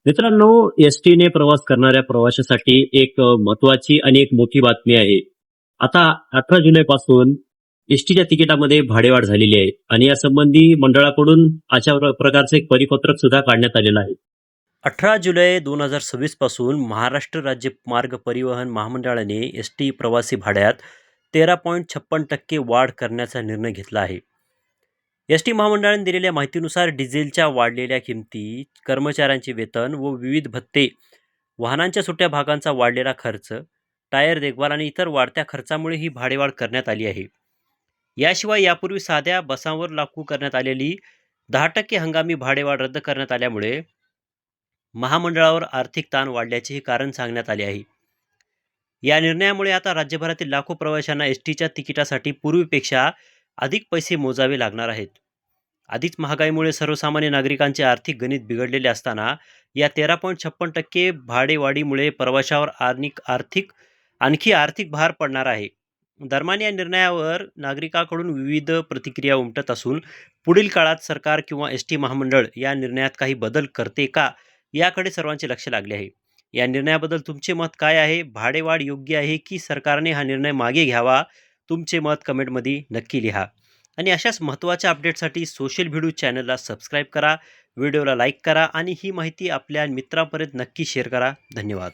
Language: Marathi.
मित्रांनो, एसटीने प्रवास करणाऱ्या प्रवाशासाठी एक महत्वाची आणि एक मोठी बातमी आहे. आता 18 जुलैपासून एसटीच्या तिकिटामध्ये भाडेवाढ झालेली आहे आणि या संबंधी मंडळाकडून अशा प्रकारचं एक परिपत्रक सुद्धा काढण्यात आलेलं आहे. 18 जुलै 2026 पासून महाराष्ट्र राज्य मार्ग परिवहन महामंडळाने एस टी प्रवासी भाड्यात 13.56% वाढ करण्याचा निर्णय घेतला आहे. एस टी महामंडळाने दिलेल्या माहितीनुसार डिझेलच्या वाढलेल्या किमती, कर्मचाऱ्यांचे वेतन व विविध भत्ते, वाहनांच्या सुट्या भागांचा वाढलेला खर्च, टायर देखभाल आणि इतर वाढत्या खर्चामुळे ही भाडेवाढ करण्यात आली आहे. याशिवाय यापूर्वी साध्या बसांवर लागू करण्यात आलेली 10% हंगामी भाडेवाढ रद्द करण्यात आल्यामुळे महामंडळावर आर्थिक ताण वाढल्याचेही कारण सांगण्यात आले आहे. या निर्णयामुळे आता राज्यभरातील लाखो प्रवाशांना एस टीच्या तिकिटासाठी पूर्वीपेक्षा अधिक पैसे मोजावे लागणार आहेत. आधीच महागाईमुळे सर्वसामान्य नागरिकांचे आर्थिक गणित बिघडलेले असताना या 13.56% भाडेवाढीमुळे प्रवाशावर आणखी आर्थिक भार पडणार आहे. दरम्यान या निर्णयावर नागरिकांकडून विविध प्रतिक्रिया उमटत असून पुढील काळात सरकार किंवा एस टी महामंडळ या निर्णयात काही बदल करते का, याकडे सर्वांचे लक्ष लागले आहे. या निर्णयाबद्दल तुमचे मत काय आहे? भाडेवाढ योग्य आहे की सरकारने हा निर्णय मागे घ्यावा? तुमचे मत कमेंटमध्ये नक्की लिहा. आणि अशाच महत्त्वाच्या अपडेटसाठी सोशल व्हिडिओ चॅनलला सबस्क्राईब करा, व्हिडिओला लाईक करा आणि ही माहिती आपल्या मित्रांपर्यंत नक्की शेअर करा. धन्यवाद.